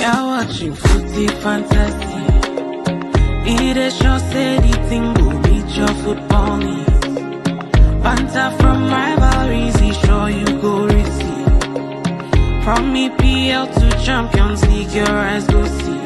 You're watching Footy Fantasy. It is sure say the thing will meet your football needs. Banter from rivalries, he sure you go receive. From EPL to Champions League, your eyes go see.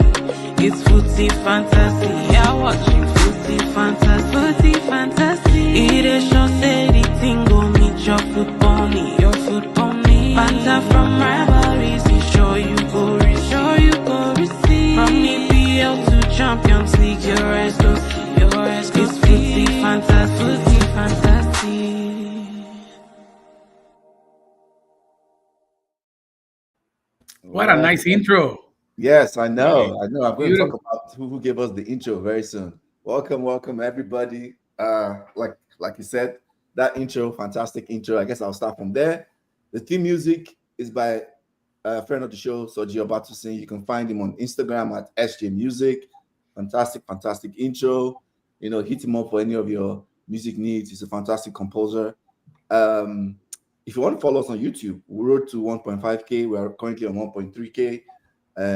It's Footy Fantasy. You're watching Footy Fantasy. Footy Fantasy. It is sure say the thing will meet your football need. Your football need. Banter from rivalries, he sure you go receive. Sure you go receive. From EPL to Champions League, your eyes go see. Your eyes go see. It's Footy Fantasy. Footy Fantasy. What a nice intro. Yes, I know. I'm going to Beautiful. talk about who gave us the intro very soon. Welcome, everybody. Like you said, that intro, fantastic intro. I guess I'll start from there. The theme music is by a friend of the show, Sergio Batusin. You can find him on Instagram at SJ Music. Fantastic intro. You know, hit him up for any of your music needs. He's a fantastic composer. If you want to follow us on YouTube, we rode to 1.5K. We are currently on 1.3K.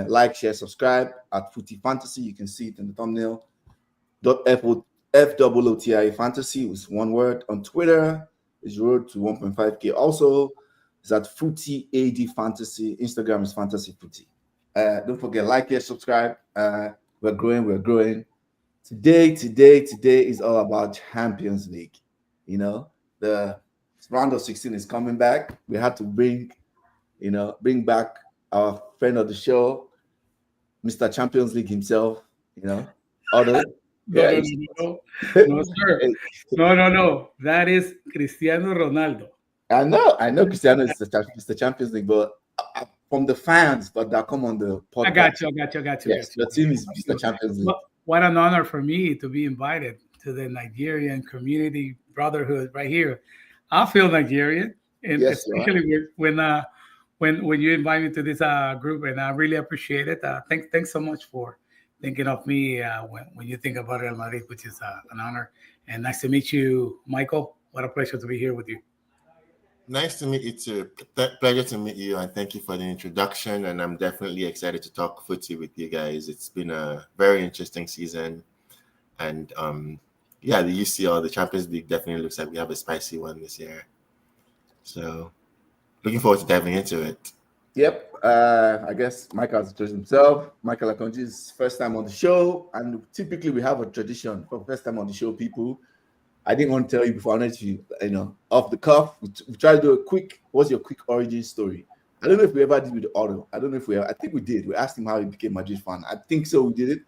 Like, share, subscribe at Footy Fantasy. You can see it in the thumbnail. FOOTI Fantasy is one word. On Twitter, is road to 1.5K. Also, it's at Footy AD Fantasy. Instagram is Fantasy Footy. Don't forget, like, share, subscribe. We're growing. Today is all about Champions League. You know, the round of 16 is coming back. We had to bring back our friend of the show, Mr. Champions League himself, Otto. No, sir. No. That is Cristiano Ronaldo. I know Cristiano is the Champions League, but from the fans that come on the podcast. I got you. Yes, the team is the Champions League. What an honor for me to be invited to the Nigerian community brotherhood right here. I feel Nigerian, and yes, especially when you invite me to this group, and I really appreciate it. Thanks so much for thinking of me when you think about Real Madrid, which is an honor. And nice to meet you, Michael. What a pleasure to be here with you. Nice to meet you too. Pleasure to meet you, and thank you for the introduction. And I'm definitely excited to talk footy with you guys. It's been a very interesting season, and the UCL, the Champions League, definitely looks like we have a spicy one this year. So, looking forward to diving into it. Yep. I guess Michael has introduced himself. Michael Akonji's first time on the show, and typically we have a tradition for first time on the show people. I didn't want to tell you before. I wanted you, off the cuff. We try to do a quick. What's your quick origin story? I don't know if we ever did with Otto. I don't know if we. I think we did. We asked him how he became a Madrid fan. I think so. We did it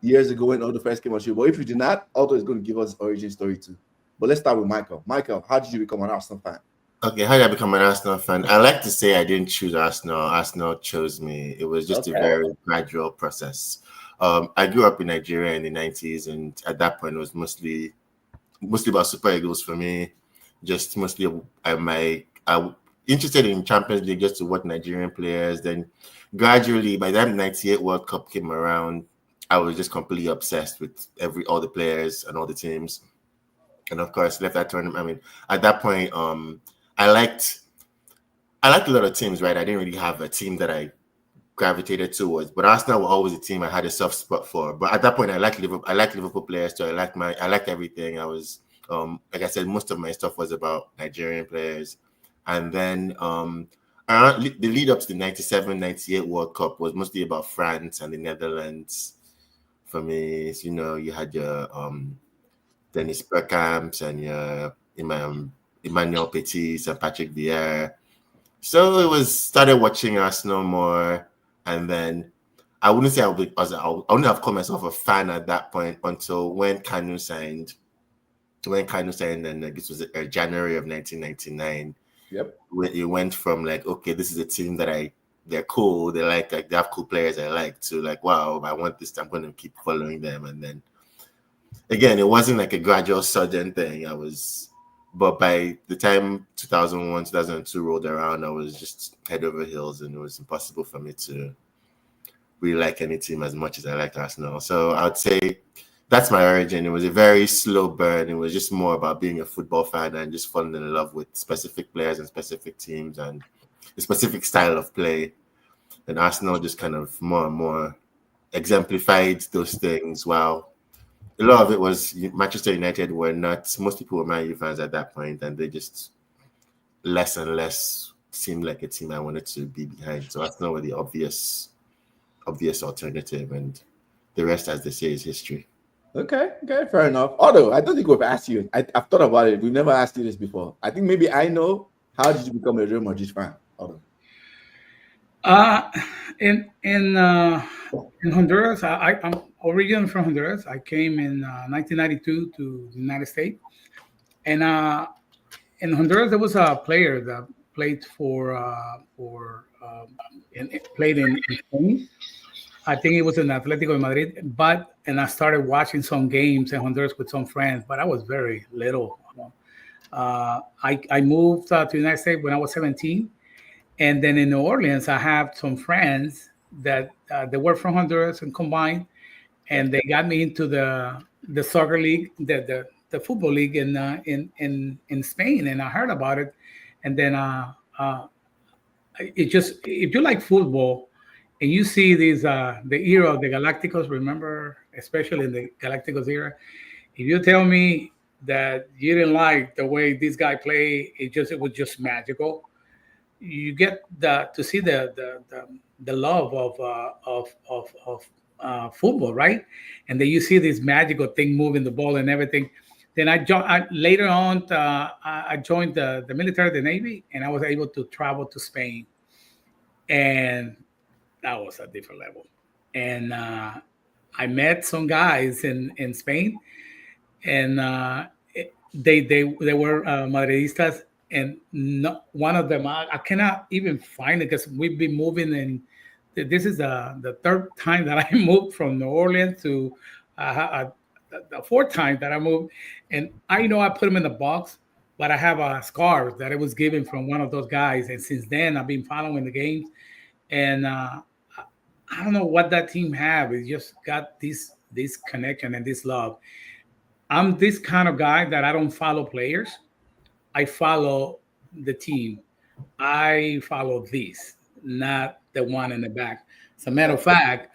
years ago when Otto first came on the show. But if we did not, Otto is going to give us origin story too. But let's start with Michael. Michael, how did you become an Arsenal fan? Okay, how did I become an Arsenal fan? I like to say I didn't choose Arsenal. Arsenal chose me. It was just a very gradual process. I grew up in Nigeria in the 90s, and at that point, it was mostly about Super Eagles for me. Just mostly, I'm interested in Champions League just to watch Nigerian players. Then gradually, by the time the 98 World Cup came around, I was just completely obsessed with all the players and all the teams. And of course, left that tournament. I mean, at that point, I liked a lot of teams, right? I didn't really have a team that I gravitated towards, but Arsenal were always a team I had a soft spot for. But at that point, I liked Liverpool players, so I liked everything. I was like I said, most of my stuff was about Nigerian players. And then around the lead up to the 97-98 World Cup was mostly about France and the Netherlands for me. So, you had your Dennis Bergkamps and your Emmanuel Petit and Patrick Vieira. So started watching Arsenal more, and then I wouldn't say I wouldn't have called myself a fan at that point until when Kanu signed. And this was January of 1999. Yep. It went from like, okay, this is a team that they're cool, they have cool players I like, to like, wow, I want this. I'm going to keep following them. And then again, it wasn't like a gradual sudden thing. But by the time 2001, 2002 rolled around, I was just head over heels, and it was impossible for me to really like any team as much as I liked Arsenal. So I would say that's my origin. It was a very slow burn. It was just more about being a football fan and just falling in love with specific players and specific teams and a specific style of play. And Arsenal just kind of more and more exemplified those things. While a lot of it was Manchester United were not, most people were Man U fans at that point, and they just less and less seemed like a team I wanted to be behind. So Arsenal were the obvious alternative, and the rest, as they say, is history. Okay, fair enough. Although I don't think we've asked you. I've thought about it. We've never asked you this before. I think maybe I know. How did you become a Real Madrid fan? Although. Uh, in Honduras, I'm originally from Honduras. I came in 1992 to the United States, and in Honduras there was a player that played played in Spain. I think it was in Atletico de Madrid, and I started watching some games in Honduras with some friends, but I was very little. I moved to the United States when I was 17, and then in New Orleans, I have some friends that they were from Honduras and combined, and they got me into the soccer league, the football league in Spain, and I heard about it, and then it just, if you like football and you see these the era of the Galacticos, remember, especially in the Galacticos era, if you tell me that you didn't like the way this guy played, it was just magical. You get to see the love of football, right? And then you see this magical thing moving the ball and everything. Then later on I joined the military, the Navy, and I was able to travel to Spain, and that was a different level. And I met some guys in Spain, and they were Madridistas, and one of them I cannot even find it because we've been moving, and this is the third time that I moved from New Orleans to the fourth time that I moved, and I know I put them in the box, but I have a scarf that it was given from one of those guys, and since then I've been following the games, and I don't know what that team have. It just got this connection and this love. I'm this kind of guy that I don't follow players. I follow the team. I follow this, not the one in the back. As a matter of fact,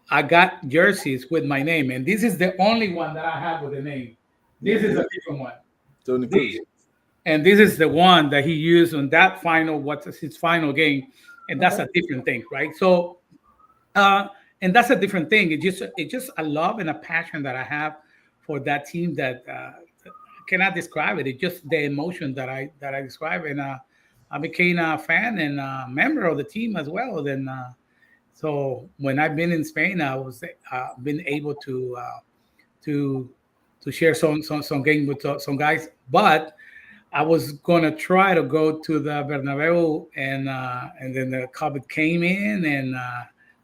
I got jerseys with my name, and this is the only one that I have with the name. This is a different one. Tony Cruz. And this is the one that he used on that what's his final game, and that's a different thing, right? So, and that's a different thing. It's just a love and a passion that I have for that team that I cannot describe it. It's just the emotion that I describe, and I became a fan and a member of the team as well. Then, so when I've been in Spain, I was been able to share some game with some guys, but I was gonna try to go to the Bernabeu, and then the COVID came in, and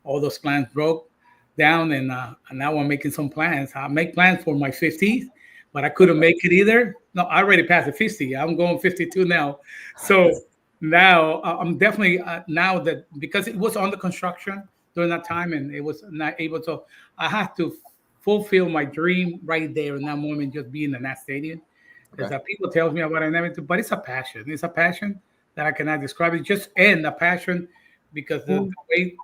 all those plans broke down, and now I'm making some plans. I make plans for my 50th, but I couldn't make it either. No, I already passed the 50. I'm going 52 now. So now I'm definitely now that, because it was under construction during that time and it was not able to, I had to fulfill my dream right there in that moment, just being in that stadium. Because people tell me about it and everything, but it's a passion. It's a passion that I cannot describe. It's just a passion because the way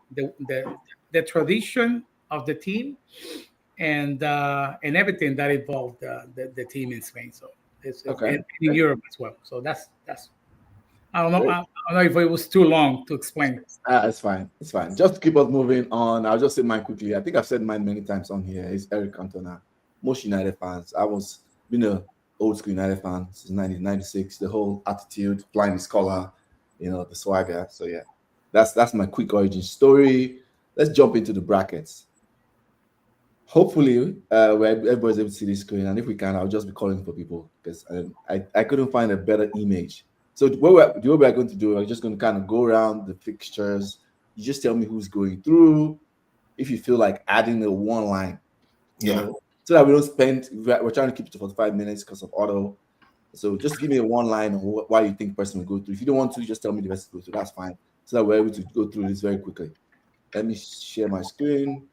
the tradition of the team and everything that involved the team in Spain. So it's in Europe as well. So that's I don't know. I don't know if it was too long to explain. It's fine. It's fine. Just to keep us moving on, I'll just say mine quickly. I think I've said mine many times on here. It's Eric Cantona. Most United fans. I was been a old school United fan since 1996. The whole attitude, flying his collar, the swagger. So yeah, that's my quick origin story. Let's jump into the brackets. Hopefully, where everybody's able to see this screen, and if we can, I'll just be calling for people because I couldn't find a better image. So what we're going to do, we're just going to kind of go around the fixtures. You just tell me who's going through. If you feel like adding a one line, so that we don't spend. We're trying to keep it to 45 minutes because of auto. So just give me a one line on why you think person will go through. If you don't want to, just tell me the rest go through. That's fine. So that we're able to go through this very quickly. Let me share my screen.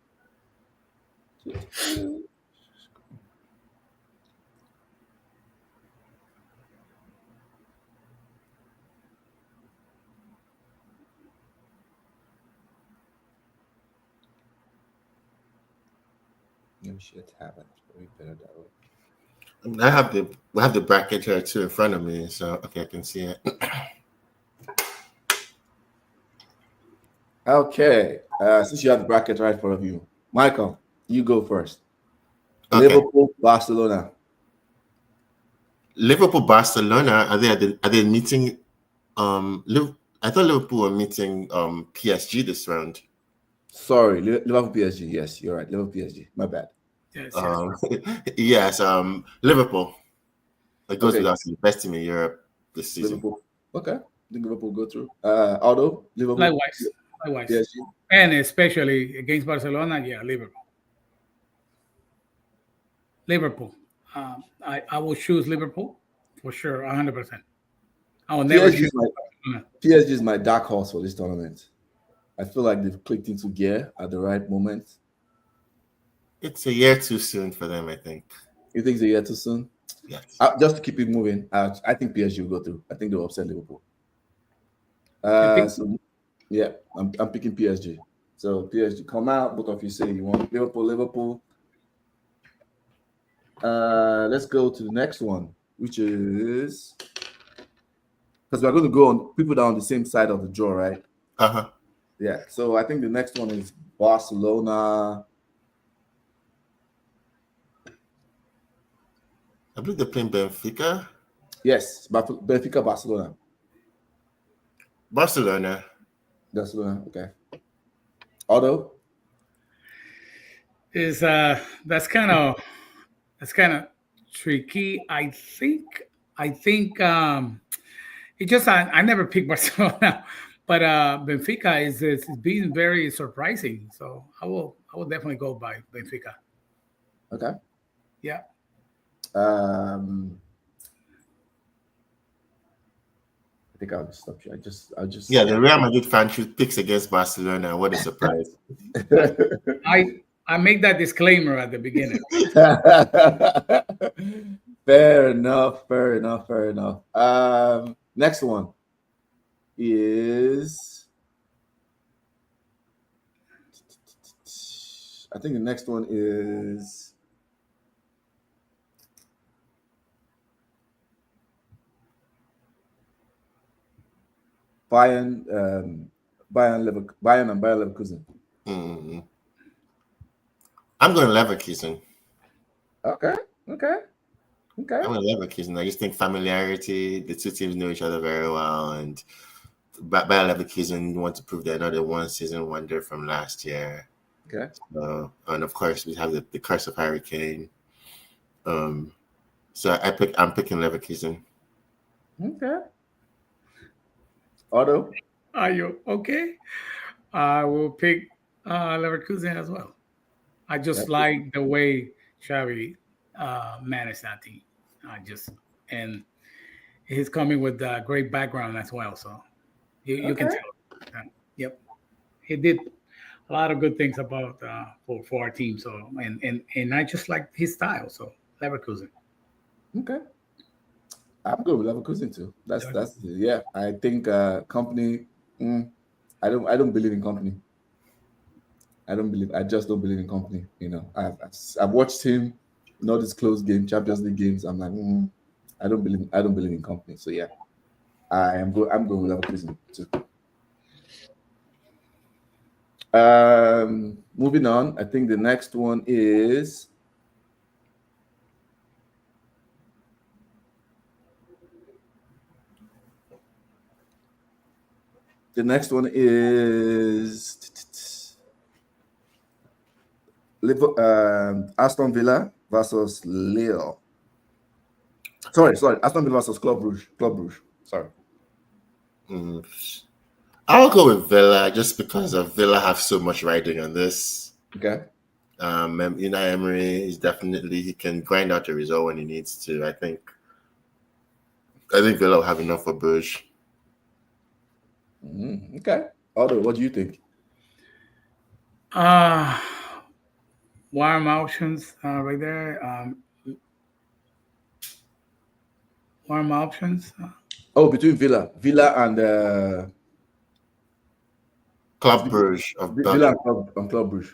Maybe shit happened. We better that way. I have the bracket here too in front of me, so okay, I can see it. Okay. Since you have the bracket right in front of you, Michael, you go first. Okay. Liverpool, Barcelona. Liverpool, Barcelona. Are they meeting? I thought Liverpool were meeting PSG this round. Sorry, Liverpool, PSG. Yes, you're right. Liverpool, PSG. My bad. Yes, Yes. Liverpool. It goes Okay. without saying, best team in Europe this season. Liverpool. Okay. I think Liverpool go through. Aldo, Liverpool. Likewise. PSG. And especially against Barcelona, yeah, Liverpool. I will choose Liverpool for sure, 100%. I will never choose Barcelona. PSG is my dark horse for this tournament. I feel like they've clicked into gear at the right moment. It's a year too soon for them, I think. You think it's a year too soon? Yes. Just to keep it moving, I think PSG will go through. I think they'll upset Liverpool. So, yeah, I'm picking PSG. So PSG, come out. Both of you say you want Liverpool. Let's go to the next one, which is because we're going to go on people that are on the same side of the draw, right? Yeah. So I think the next one is Barcelona. I believe they're playing Benfica. Yes, Benfica, Barcelona. Barcelona. Okay. Otto? That's kind of tricky. I think it just I never picked Barcelona, but Benfica is being very surprising. So I will definitely go by Benfica. Okay. Yeah. I think I'll just stop you. I'll just. Yeah, the Real Madrid fan picks against Barcelona. What a surprise! I make that disclaimer at the beginning. Fair enough. Next one is. I think the next one is. Bayern and Bayer Leverkusen. Mm-hmm. I'm going Leverkusen. Okay. I'm going Leverkusen. I just think familiarity. The two teams know each other very well, and Bayer Leverkusen want to prove they're another one-season wonder from last year. Okay. And of course, we have the curse of Harry Kane. So I'm picking Leverkusen. Okay. Otto? Are you okay? I will pick Leverkusen as well. I just like the way Xavi managed that team. And he's coming with a great background as well. So you can tell. Yep, he did a lot of good things about for our team. So and I just like his style. So Leverkusen. Okay. I'm good with Leverkusen too. That's yeah. I think company. I don't believe in company. I just don't believe in company. You know, I've watched him in all these close games, Champions League games. I'm like, I don't believe in company. So yeah, I'm going with Leverkusen too. Moving on. I think the next one is. The next one is Aston Villa versus Lille. Sorry. Aston Villa versus Club Brugge. Sorry. I'll go with Villa just because of Villa have so much riding on this. Okay. Unai Emery is he can grind out the result when he needs to. I think Villa will have enough for Brugge. Okay. Otto, what do you think? Warm options right there. Warm options. Between Villa and Club Brugge. Villa and Club Brugge.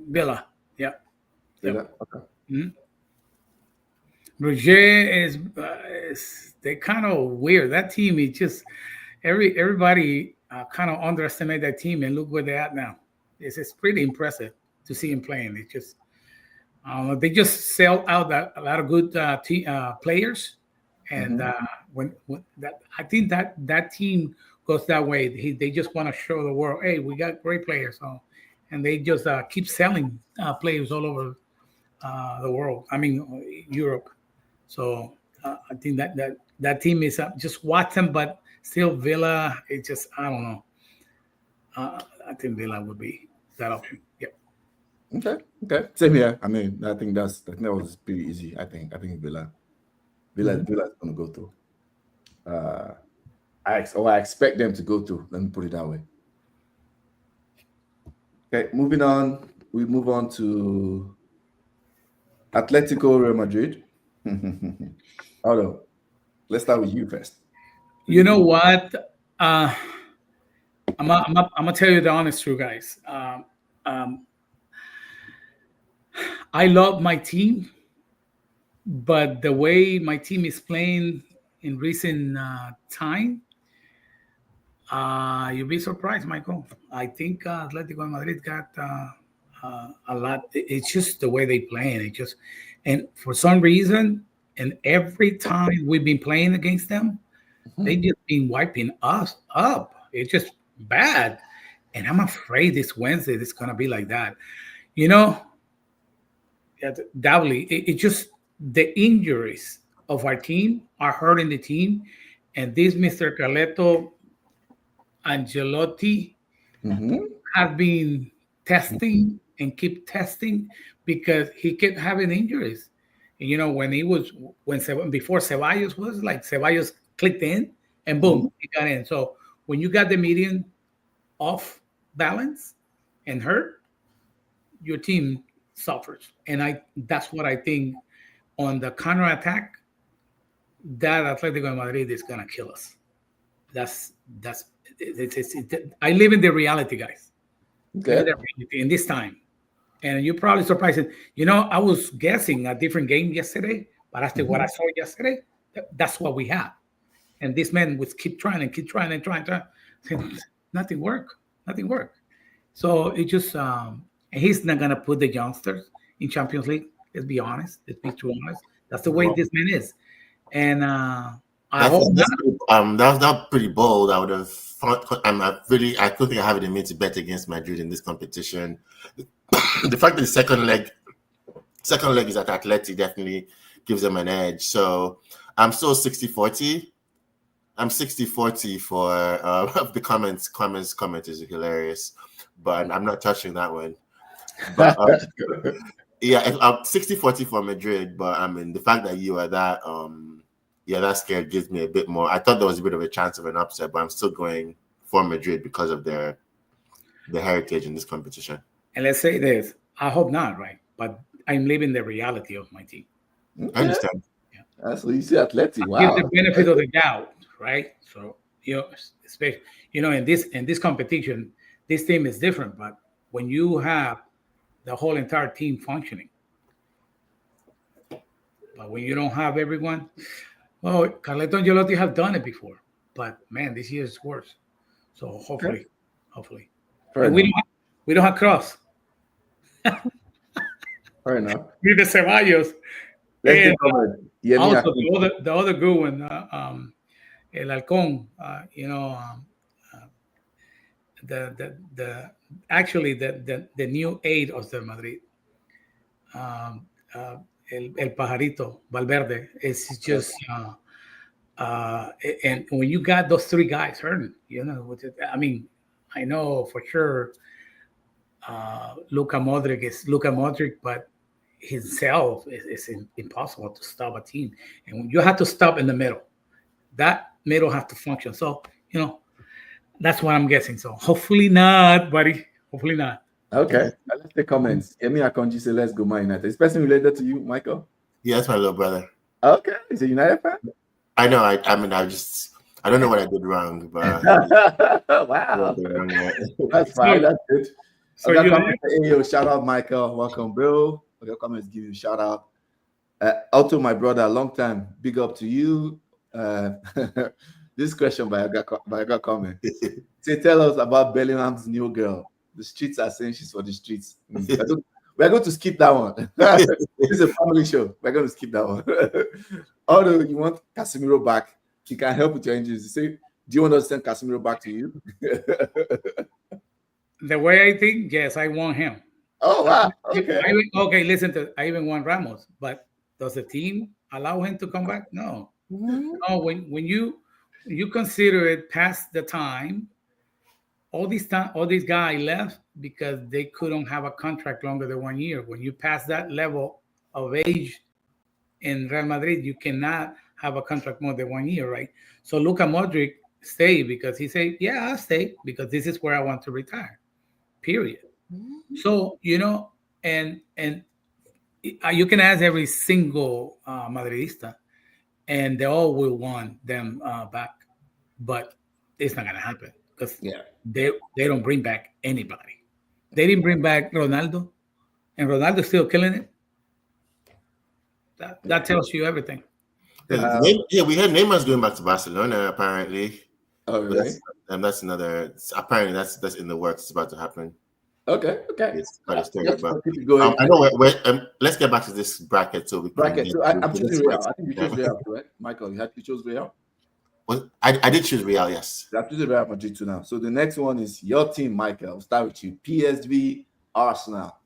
Villa. Yeah. Villa. Okay. Mm-hmm. Roger is they kind of weird. That team is just everybody kind of underestimate that team, and look where they're at now. It's pretty impressive to see him playing. It's just they just sell out a lot of good players, and when that I think that team goes that way. They just want to show the world, hey, we got great players. So, and they just keep selling players all over the world. I mean, Europe. So I think that team is just watch them, but still Villa. It's just I don't know. I think Villa would be that option. Yep. Okay. Same here. I mean, I think that was pretty easy. I think Villa is going to go through. I expect them to go through. Let me put it that way. Okay, moving on. We move on to Atletico Real Madrid. Although, let's start with you first. You know what? I'm gonna tell you the honest truth, guys. I love my team, but the way my team is playing in recent time, you'll be surprised, Michael. I think Atletico de Madrid got a lot. It's just the way they play, and for some reason, and every time we've been playing against them, they just been wiping us up. It's just bad, and I'm afraid this Wednesday it's gonna be like that. You know, doubly, it's just the injuries of our team are hurting the team, and this Mr. Carleto Ancelotti have been testing and keep testing because he kept having injuries. And, you know, before Ceballos was like Ceballos clicked in and boom, he got in. So when you got the median off balance and hurt, your team suffers. And that's what I think on the counter attack, that Atletico de Madrid is gonna kill us. I live in the reality, guys. Okay. In this time. And you're probably surprised. You know, I was guessing a different game yesterday, but after what I saw yesterday, that's what we have. And this man would keep trying. Nothing worked. So it just he's not gonna put the youngsters in Champions League. Let's be honest. Let's be true honest. That's the way this man is. And I hope that was pretty bold. I would have thought. I don't think I have it in me to bet against Madrid in this competition. The fact that the second leg is at Atleti definitely gives them an edge. So I'm still 60-40. I'm 60-40 for the comment is hilarious, but I'm not touching that one. But yeah, I'm 60-40 for Madrid, but I mean the fact that you are that that scared gives me a bit more. I thought there was a bit of a chance of an upset, but I'm still going for Madrid because of their heritage in this competition. And let's say this, I hope not, right? But I'm living the reality of my team. I understand. Yeah. So you see Atleti, wow. Give the benefit of the doubt, right? So, you know, especially, you know, in this competition, this team is different. But when you have the whole entire team functioning, but when you don't have everyone, well, Carleto Ancelotti have done it before, but man, this year is worse. So hopefully. We don't have Cross. Fair enough. With the Ceballos. And also the other good one, El Halcón. You know, the new aide of the Madrid. El Pajarito, Valverde, is just, and when you got those three guys hurting, you know, I mean, I know for sure Luka Modric, but himself is impossible to stop a team. And you have to stop in the middle. That middle has to function. So, you know, that's what I'm guessing. So hopefully not, buddy. Hopefully not. Okay. I left the comments. Emi Akonji say, let's go Man United. Is this person related to you, Michael? Yeah, that's my little brother. Okay. Is he a United fan? I know. I don't know what I did wrong, but wow. That's fine. That's good. So Okay, you comment. Hey, yo, shout out, Michael. Welcome, bro. Okay, comments give you a shout out. Otto, my brother, long time. Big up to you. This question by a comment. Say, tell us about Bellingham's new girl. The streets are saying she's for the streets. We're going to skip that one. This is a family show. We're going to skip that one. Although you want Casemiro back, he can help with your injuries. You say, do you want us to send Casemiro back to you? The way I think, yes, I want him. Oh, wow. Okay. Okay, listen to. I even want Ramos, but does the team allow him to come back? No. No. When you consider it past the time, all these guys left because they couldn't have a contract longer than 1 year. When you pass that level of age in Real Madrid, you cannot have a contract more than 1 year, right? So Luka Modric stayed because he said, "Yeah, I'll stay because this is where I want to retire." Period. So and you can ask every single Madridista, and they all will want them back, but it's not gonna happen because they don't bring back anybody. They didn't bring back Ronaldo, and Ronaldo's still killing it. That tells you everything. We heard Neymar's going back to Barcelona apparently. Oh, really? That's another. Apparently, that's in the works. It's about to happen. Okay. It's quite a story about. I know. Let's get back to this bracket. So I'm choosing Real. I think you chose Real, correct? Michael, you chose Real. Well, I did choose Real. Yes. I'm choosing Real Madrid too now. So the next one is your team, Michael. I'll start with you. PSV, Arsenal.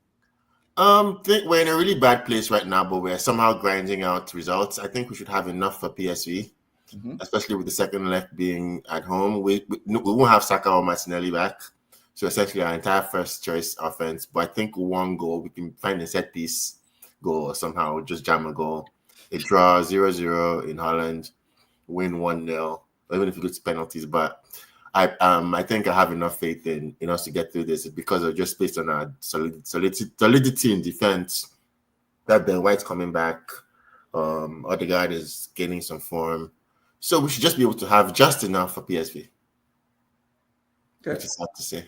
Think we're in a really bad place right now, but we're somehow grinding out results. I think we should have enough for PSV, especially with the second leg being at home. We won't have Saka or Martinelli back. So essentially our entire first choice offense, but I think one goal, we can find a set piece goal or somehow just jam a goal. A draw 0-0 in Holland, win 1-0, even if you go to penalties. But I think I have enough faith in us to get through this because of just based on our solidity in defense. That Ben White's coming back, Odegaard is gaining some form. So we should just be able to have just enough for PSV. Okay. Which is hard to say.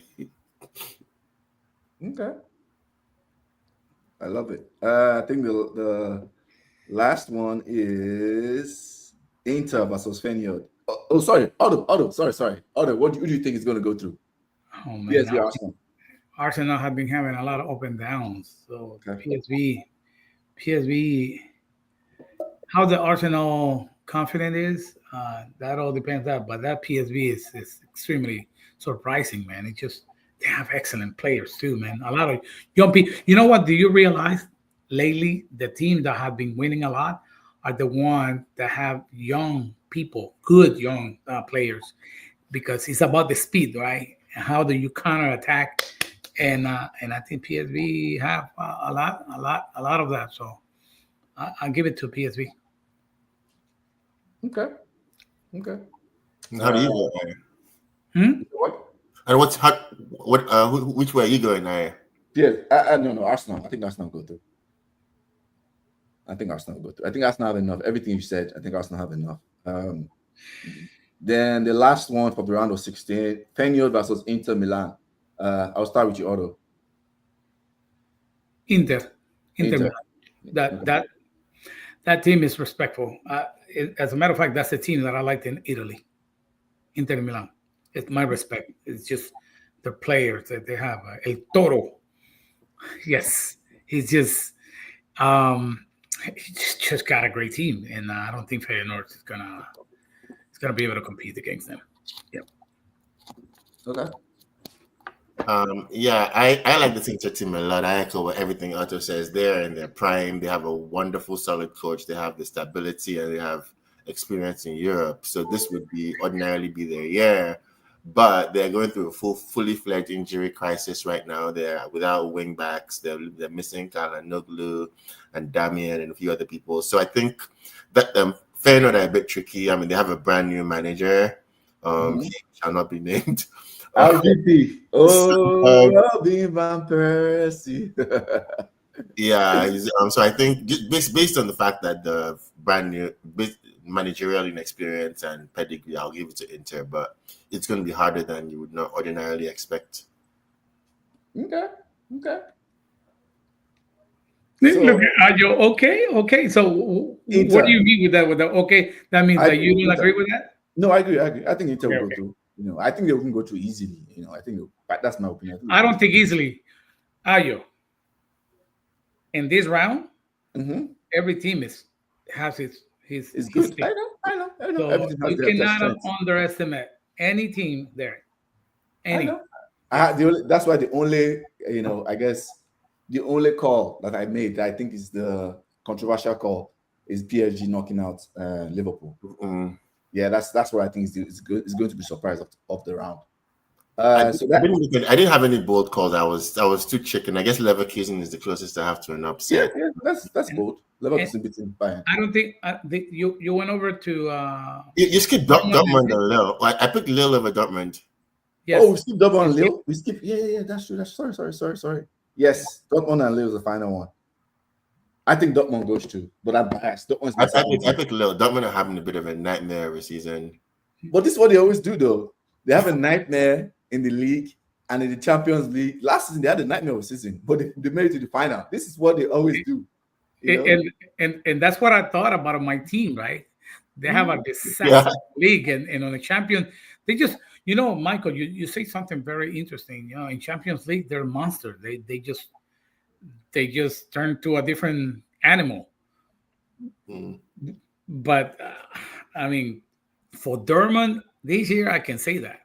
Okay. I love it. I think the last one is Inter versus Feyenoord. Oh, sorry. Otto. Sorry. Otto, who do you think is going to go through? Oh, man. PSV, Arsenal have been having a lot of up and downs. So PSV, how the Arsenal confident is, that all depends on. But that PSV is extremely surprising, man. It just they have excellent players too, man. A lot of young people. You know what? Do you realize lately the team that have been winning a lot are the ones that have young people, good young players, because it's about the speed, right? And how do you counter attack? And I think PSV have a lot of that. So I'll give it to PSV. Okay. How do you go, What? And which way are you going, Aya? No, Arsenal. I think Arsenal go through. I think Arsenal have enough. Everything you said, I think Arsenal have enough. Then the last one for the round of 16, Feyenoord versus Inter Milan. I'll start with you, Otto. Inter Milan. That team is respectful. As a matter of fact, that's the team that I liked in Italy. Inter Milan. It's my respect. It's just the players that they have. El Toro. Yes, he's just got a great team, and I don't think Feyenoord is gonna be able to compete against them. Yep. Okay. I like the Inter team a lot. I echo what everything Otto says. They're in their prime. They have a wonderful, solid coach. They have the stability and they have experience in Europe. So this would ordinarily be their year. But they're going through a fully fledged injury crisis right now. They're without wing backs. They're missing Kalhanoglu and Damian and a few other people. So I think that Feyenoord are a bit tricky. I mean, they have a brand new manager. He shall not be named. RVP. Robin Van Persie. So I think based on the fact that the brand new managerial inexperience and pedigree, I'll give it to Inter, but it's going to be harder than you would not ordinarily expect. Okay. Look, are you okay? Okay. So, what do Inter. you mean with that? With the okay, that means I that think you don't Inter. agree with that. No, I agree. I think Inter will Okay, go okay. through. I think they will go through easily. I think but that's my opinion. I think I they'll go don't through. think easily. Are you in this round? Mm-hmm. Every team has It's his good. thing. I know. So Everything has you their cannot strengths. underestimate any team there. I Any. know. Yes. That's why the only, I guess the only call that I made that I think is the controversial call is PSG knocking out Liverpool. Mm. Yeah, that's what I think is good. It's going to be surprise of the round. I So that didn't have any bold calls. I was too chicken. I guess Leverkusen is the closest I have to an yeah, upset. that's And, bold. and Leverkusen beating Bayern. I don't think you went over to You skipped Dortmund and Dortmund and Lille. I picked Lille over Dortmund. Oh, we yes. skipped Dortmund You and skip- Lille. We skipped. Yeah. That's true. That's sorry. Yes, Dortmund and Lille is the final one. I think Dortmund goes too, but I'm biased. Dortmund's my second I team. picked Lille. Dortmund are having a bit of a nightmare of a season. But this is what they always do, though. They have a nightmare in the league and in the Champions League. Last season they had a nightmare of a season, but they made it to the final. This is what they always do. and that's what I thought about my team, right? They have a Yeah. disaster league, and on the champion, they just Michael, you say something very interesting. In Champions League, they're monsters. They just turn to a different animal. Mm. But I mean, for Dortmund this year, I can say that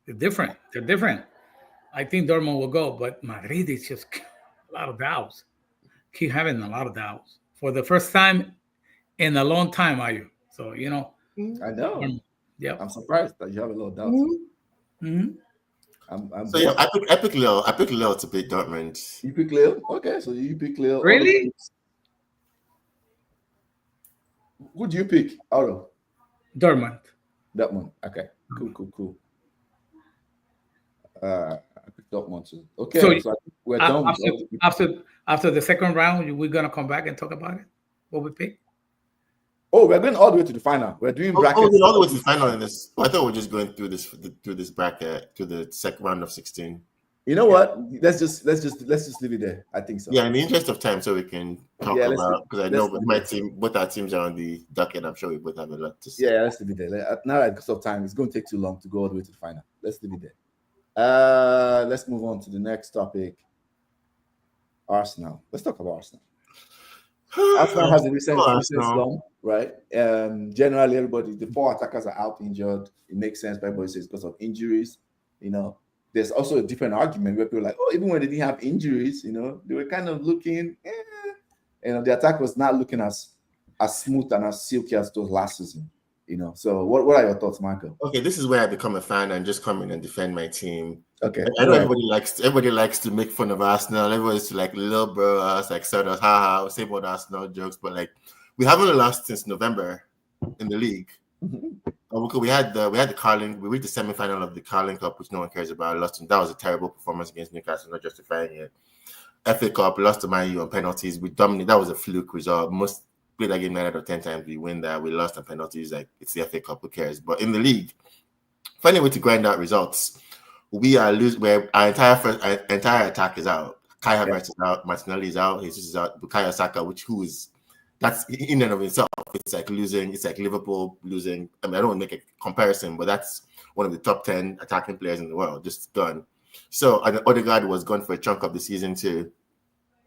they're different. They're different. I think Dortmund will go, but Madrid is just a lot of doubts. Keep having a lot of doubts for the first time in a long time. Are you? So I know. Yeah. I'm surprised that you have a lot of doubts. Mm-hmm. I'm So yeah, I picked Lille. I picked Lille to beat Dortmund. You pick Lille? Okay, so you pick Lille. Really? Who do you pick out of Dortmund. that one? Okay, cool. I picked Dortmund too. Okay, So I think we're done with after the second round, we're gonna come back and talk about it. What we pick? Oh, we're going all the way to the final. We're doing brackets. Oh, all the way to the final in this. I thought we were just going through this bracket to the second round of 16. You know what? Let's just leave it there. I think so. Yeah, in the interest of time, so we can talk about, because I know both our teams are on the docket. I'm sure we both have a lot to say. Yeah, let's leave it there. Now, because of time, it's going to take too long to go all the way to the final. Let's leave it there. Let's move on to the next topic. Arsenal. Let's talk about Arsenal. Arsenal has a recent slump, right? Generally, the 4 attackers are out injured. It makes sense. Everybody says because of injuries. There's also a different argument where people are like, oh, even when they didn't have injuries, they were kind of looking, the attack was not looking as smooth and as silky as those last season. So what are your thoughts, Michael? Okay, this is where I become a fan and just come in and defend my team. Okay, I know everybody likes to make fun of Arsenal. Everybody's like little bro us, like sort of haha, same old Arsenal jokes, but like we haven't lost since November in the league. Mm-hmm. We had the Carling. We reached the semi-final of the Carling Cup, which no one cares about. Lost, that was a terrible performance against Newcastle, not justifying it. FA Cup, lost to Man U on penalties. We dominated. That was a fluke result. Most play that game 9 out of 10 times. We win that. We lost on penalties. Like, it's the FA Cup. Who cares? But in the league, finding a way to grind out results. We are losing. Where our entire attack is out. Kai Havertz is out. Martinelli is out. Jesus is out. Bukayo Saka, that's in and of itself. It's like losing. It's like Liverpool losing. I mean, I don't want to make a comparison, but that's one of the top 10 attacking players in the world, just gone. So Odegaard was gone for a chunk of the season too.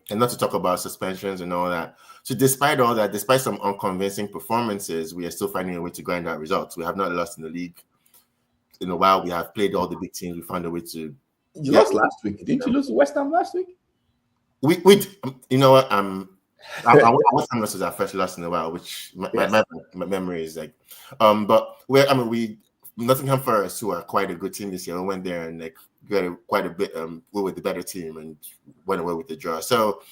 And not to talk about suspensions and all that. So despite all that, despite some unconvincing performances, we are still finding a way to grind out results. We have not lost in the league in a while. We have played all the big teams. We found a way to. You lost last week, didn't you lose to West Ham last week? We you know what? Our West Ham loss was our first loss in a while, which my memory is like. But Nottingham Forest, who are quite a good team this year, we went there and like got quite a bit. We were the better team and went away with the draw. So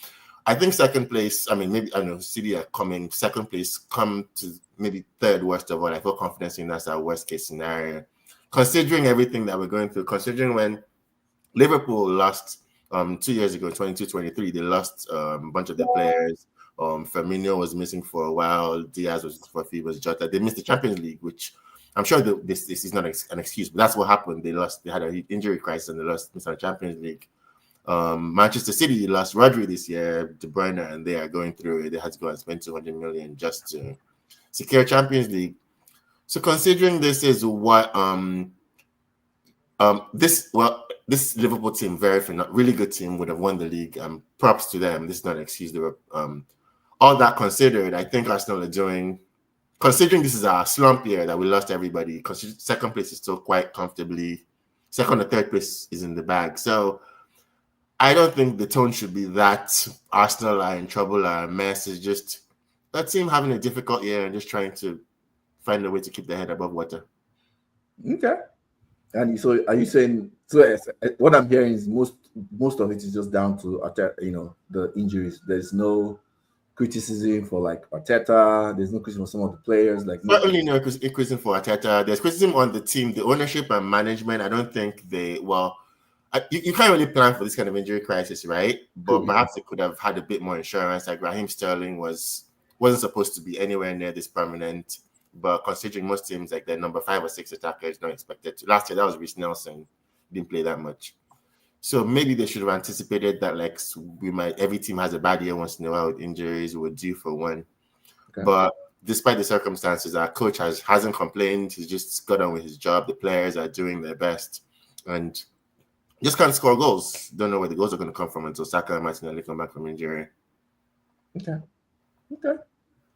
I think second place. I mean, maybe I don't know. City are coming second place. Come to maybe third worst of all. I feel confident in that's our worst case scenario, considering everything that we're going through. Considering when Liverpool lost 2 years ago, 22-23, they lost a bunch of their players. Firmino was missing for a while. Diaz was for was Jota. They missed the Champions League, which I'm sure this is not an excuse, but that's what happened. They had an injury crisis and they missed the Champions League. Manchester City lost Rodri this year, De Bruyne, and they are going through it. They had to go and spend 200 million just to secure Champions League. So considering this is what this Liverpool team, really good team, would have won the league. Props to them. This is not an excuse. They were all that considered. I think Arsenal are doing. Considering this is our slump year that we lost everybody, second place is still quite comfortably. Second or third place is in the bag. So I don't think the tone should be that Arsenal are in trouble or a mess. It's just that team having a difficult year and just trying to find a way to keep their head above water. Okay. And so are you saying, so what I'm hearing is most of it is just down to, the injuries. There's no criticism for like Arteta. There's no criticism for some of the players. Like certainly no criticism for Arteta. There's criticism on the team, the ownership and management. I don't think you can't really plan for this kind of injury crisis, right? But perhaps they could have had a bit more insurance. Like Raheem Sterling wasn't supposed to be anywhere near this permanent. But considering most teams, like their number 5 or 6 attacker is not expected to. Last year, that was Reece Nelson. Didn't play that much. So maybe they should have anticipated that, like, every team has a bad year once in a while with injuries. We're due for one. Okay. But despite the circumstances, our coach hasn't complained. He's just got on with his job. The players are doing their best. And just can't score goals. Don't know where the goals are going to come from until Saka and Martinelli come back from injury. Okay.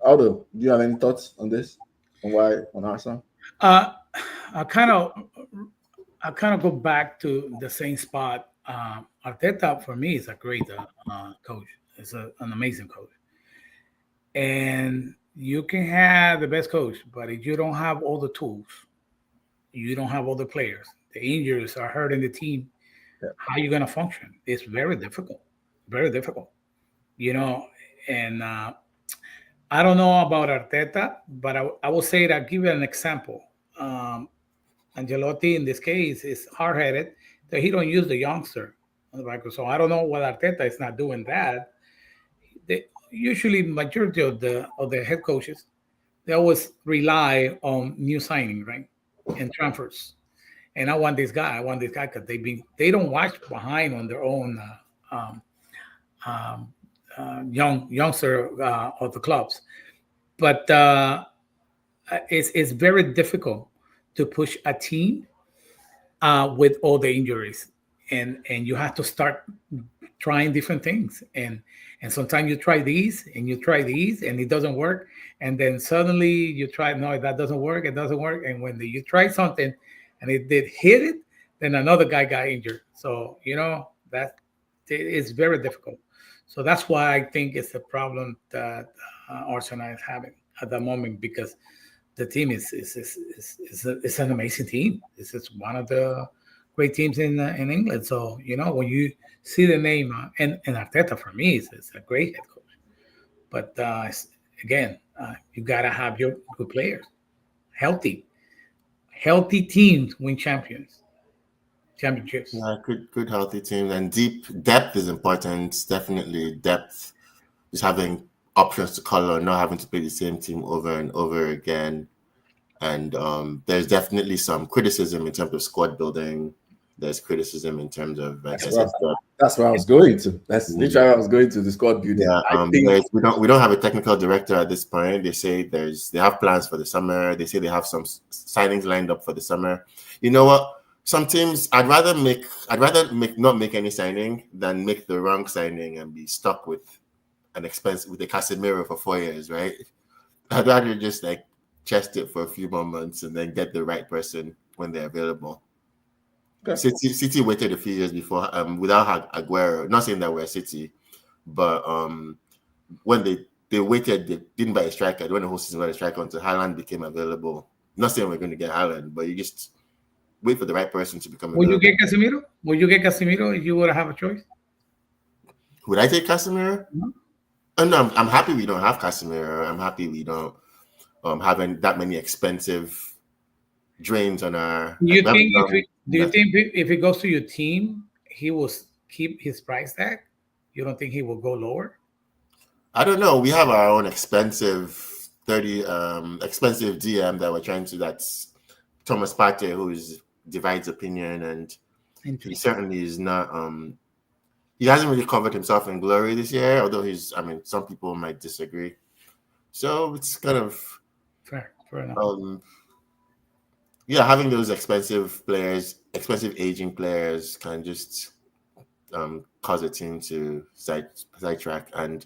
Aldo, do you have any thoughts on this? On Arsenal? I kind of go back to the same spot. Arteta for me is a great coach. It's an amazing coach, and you can have the best coach, but if you don't have all the tools, you don't have all the players. The injuries are hurting the team. Yeah. How are you going to function? It's very difficult. Very difficult. And. I don't know about Arteta, but I will say that, give you an example. Ancelotti, in this case, is hard-headed, that he don't use the youngster on the back. So I don't know what Arteta is not doing that. Usually, majority of the head coaches, they always rely on new signing, right, and transfers. And I want this guy because they don't watch behind on their own youngster of the clubs, but it's very difficult to push a team with all the injuries, and you have to start trying different things, and sometimes you try these and it doesn't work, and then suddenly you try, no, that doesn't work, and when you try something and it did hit it, then another guy got injured. So that it's very difficult. So that's why I think it's a problem that Arsenal is having at the moment, because the team is an amazing team. This is one of the great teams in England. So when you see the name and Arteta, for me is a great head coach. But again, you gotta have your good players, healthy teams win championships. Yeah, good healthy teams, and deep depth is important. Definitely depth, just having options to color, not having to play the same team over and over again. And there's definitely some criticism in terms of squad building. There's criticism in terms of that's where I was going to. That's literally where I was going to, the squad building. Yeah, we don't have a technical director at this point. They say they have plans for the summer. They say they have some signings lined up for the summer. You know what? Some teams, I'd rather not make any signing than make the wrong signing and be stuck with a Casemiro for 4 years, right? I'd rather just like chest it for a few more months and then get the right person when they're available. Okay. City waited a few years before without Aguero. Not saying that we're City, but when they waited, they didn't buy a striker. They went the whole season without a striker until Haaland became available. Not saying we're going to get Haaland, but you just wait for the right person to become available. Would you get Casemiro? Would you get Casemiro if you would have a choice? Would I take Casemiro? Mm-hmm. Oh, no, I'm happy we don't have Casemiro. I'm happy we don't have that many expensive drains on our. Do you think if it goes to your team, he will keep his price tag? You don't think he will go lower? I don't know. We have our own expensive DM that we're trying to. That's Thomas Partey, who divides opinion, and he certainly is not he hasn't really covered himself in glory this year, although some people might disagree. So it's kind of Fair enough. Having those expensive players, expensive aging players can just cause a team to sidetrack. And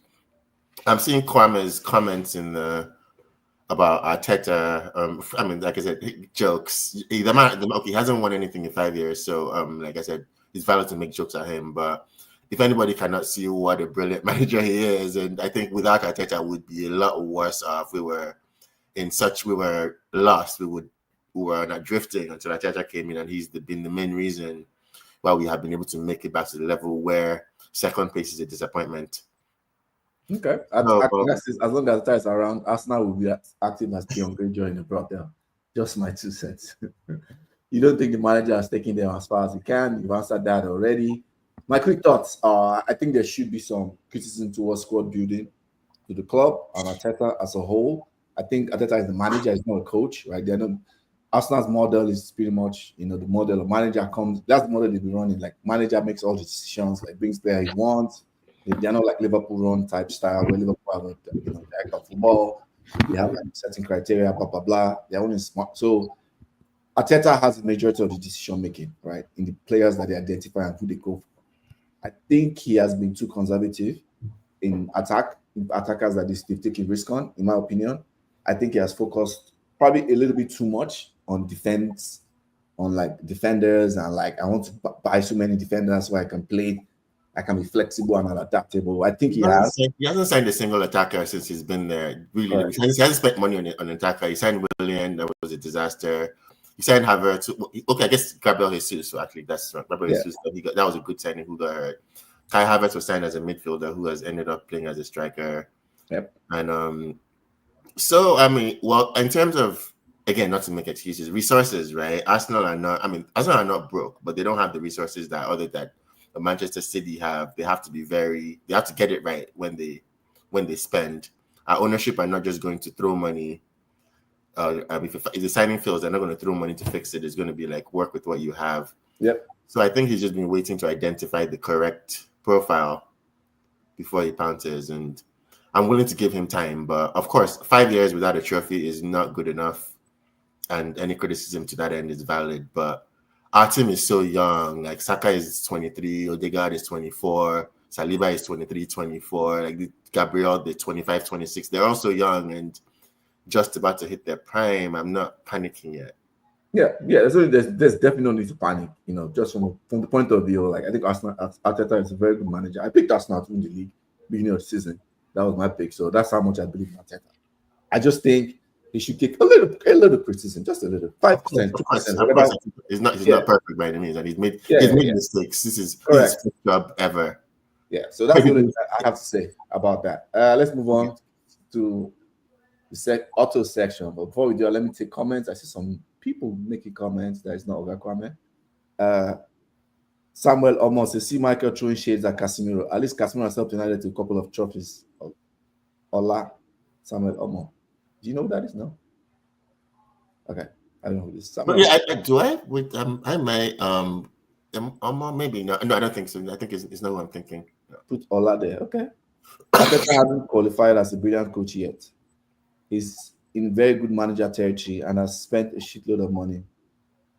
I'm seeing Kwame's comments about Arteta. Like I said, jokes. He hasn't won anything in 5 years, so like I said, it's valid to make jokes at him. But if anybody cannot see what a brilliant manager he is, and I think without Arteta would be a lot worse off. We were lost. We were not drifting until Arteta came in, and he's been the main reason why we have been able to make it back to the level where second place is a disappointment. Okay. As long as Arteta is around, Arsenal will be active as Dion Greyjoy in the brothel. Just my 2 cents. You don't think the manager has taken them as far as he can? You've answered that already. My quick thoughts are: I think there should be some criticism towards squad building to the club and Arteta as a whole. I think Arteta is the manager, he's not a coach, right? They're not. Arsenal's model is pretty much, the model of manager comes. That's the model they've been running. Like, manager makes all the decisions, like brings player he wants. They're not like Liverpool run type style where Liverpool have, the act of football. They have like certain criteria, blah blah blah. They're only smart. So Arteta has the majority of the decision making, right, in the players that they identify and who they go for. I think he has been too conservative in attackers that they've taken risk on, in my opinion. I think he has focused probably a little bit too much on defense, on like defenders, and like I want to buy so many defenders so I can play, I can be flexible and adaptable. I think he hasn't signed a single attacker since he's been there. Really, right. He hasn't spent money on an attacker. He signed Willian, that was a disaster. He signed Havertz. Okay, I guess Gabriel Jesus. So actually, that's right. Gabriel Jesus. That was a good signing. Who got hurt? Kai Havertz was signed as a midfielder who has ended up playing as a striker. Yep. And so in terms of, again, not to make excuses, resources, right? Arsenal are not broke, but they don't have the resources that Manchester City have. They have to get it right when they spend. Our ownership are not just going to throw money. If the signing fails, they're not going to throw money to fix it. It's going to be like, work with what you have. Yep. So I think he's just been waiting to identify the correct profile before he pounces, and I'm willing to give him time. But of course, 5 years without a trophy is not good enough, and any criticism to that end is valid. But our team is so young. Like, Saka is 23, Odegaard is 24, Saliba is 23, 24, like Gabriel, they're 25, 26. They're also young and just about to hit their prime. I'm not panicking yet. Yeah. So there's definitely no need to panic. Just from the point of view, like, I think Arteta is a very good manager. I picked Arsenal to win the league beginning of the season. That was my pick. So that's how much I believe in Arteta. I just think he should take a little criticism, just a little, 5%, 2%. He's not perfect by any means, and he's made mistakes. This is his first job ever. Yeah. So that's what I have to say about that. Let's move on to the auto section. But before we do, let me take comments. I see some people making comments that is not over comment. Samuel almost says, see Michael throwing shades at Casemiro. At least Casemiro has helped United to a couple of trophies. Ola, Samuel Omo. Do you know who that is? No. Okay, I don't know who this is. Samuel. Do I? With I might Omo, maybe no. No, I don't think so. I think it's not what I'm thinking. No. Put Ola there. Okay. Arteta hasn't qualified as a brilliant coach yet. He's in very good manager territory and has spent a shitload of money.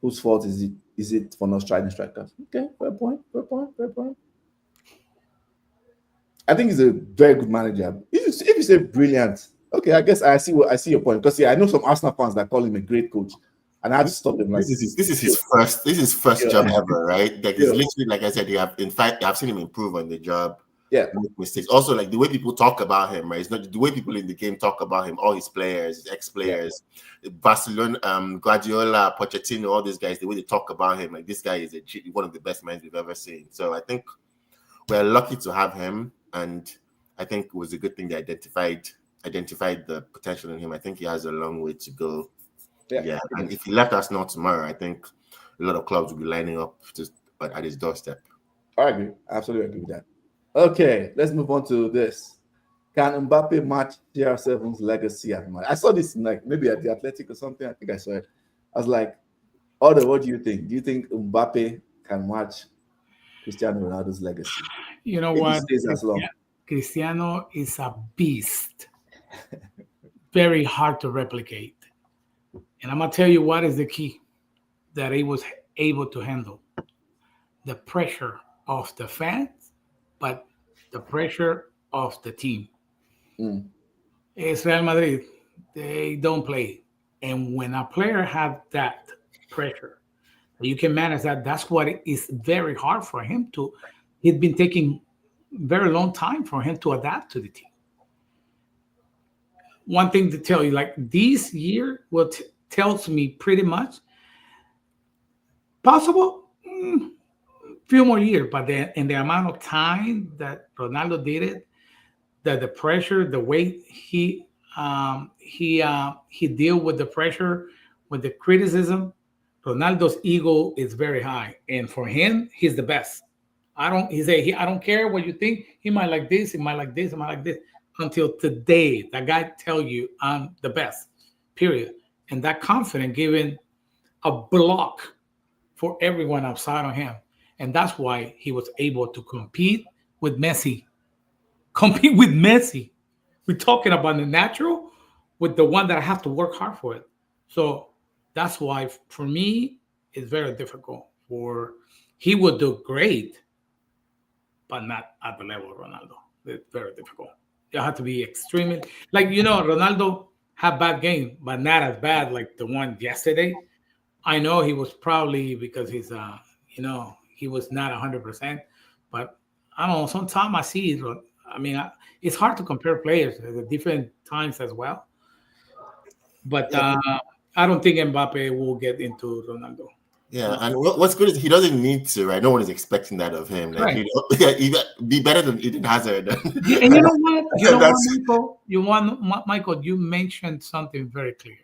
Whose fault is it? Is it for not striking strikers? Okay, fair point. I think he's a very good manager. If you say brilliant, okay, I guess I see your point. Because I know some Arsenal fans that call him a great coach, and I had to stop them. Like, this is his first job ever, right? Like, it's literally, like I said, I've seen him improve on the job. Yeah, make mistakes. Also, like, the way people talk about him, right? It's not the way people in the game talk about him. All his players, his ex-players, Barcelona, Guardiola, Pochettino, all these guys. The way they talk about him, like, this guy is one of the best minds we've ever seen. So I think we're lucky to have him, and I think it was a good thing they identified the potential in him. I think he has a long way to go. Yeah. And if he left Arsenal tomorrow, I think a lot of clubs will be lining up at his doorstep. I agree. I absolutely agree with that. Okay, let's move on to this. Can Mbappe match CR7's legacy at Madrid? I saw this maybe at the Athletic or something. I think I saw it. I was like, what do you think? Do you think Mbappe can match Cristiano Ronaldo's legacy? You know If he what? stays as long. Cristiano is a beast. Very hard to replicate. And I'm going to tell you what is the key that he was able to handle. The pressure of the fans, but the pressure of the team. It's Real Madrid. They don't play. And when a player has that pressure, you can manage that. That's what it is very hard for him to. It's been taking very long time for him to adapt to the team. One thing to tell you, like this year, what tells me pretty much possible few more years, but in the amount of time that Ronaldo did it, that the pressure, the way he deal with the pressure, with the criticism, Ronaldo's ego is very high, and for him, he's the best. I don't care what you think. He might like this, he might like this, he might like this. Until today, that guy tell you I'm the best, period. And that confidence giving a block for everyone outside of him. And that's why he was able to compete with Messi. Compete with Messi. We're talking about the natural with the one that I have to work hard for it. So that's why for me, it's very difficult. He would do great, but not at the level of Ronaldo. It's very difficult. You have to be extremely Ronaldo had bad game, but not as bad like the one yesterday. I know he was probably because he's he was not 100%, but I don't know. Sometimes I see it. I mean, it's hard to compare players at different times as well. But I don't think Mbappe will get into Ronaldo. Yeah, and what's good is he doesn't need to, right? No one is expecting that of him. Like, right. He be better than Eden Hazard. And you know what? Michael, you mentioned something very clear.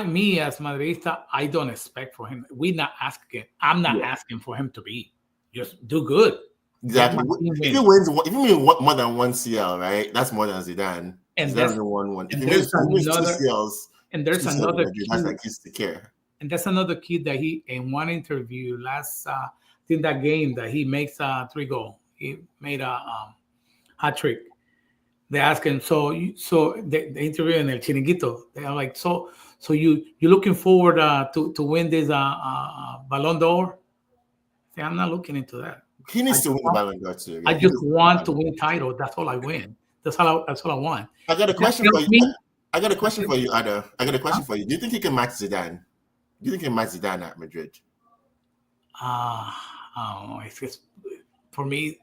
Me as Madridista, I don't expect for him. I'm not asking for him to be. Just do good. Exactly. If he wins more than one CL, right? That's more than Zidane. And Zidane won one. If he wins two CLs, there's another key. That's like he's to care. And that's another key that he, in one interview in that game, that he makes 3 goals. He made a hat trick. They ask him, so the interview in El Chiringuito, they are like, so you looking forward to win this Ballon d'Or? Say, I'm not looking into that. He needs to win the Ballon d'Or too. I just want to win title. That's all I win. That's all I want. I got a question for you. I got a question for you, Ada. I got a question for you. Do you think he can match Zidane? Do you think he can match Zidane at Madrid? It's just, for me,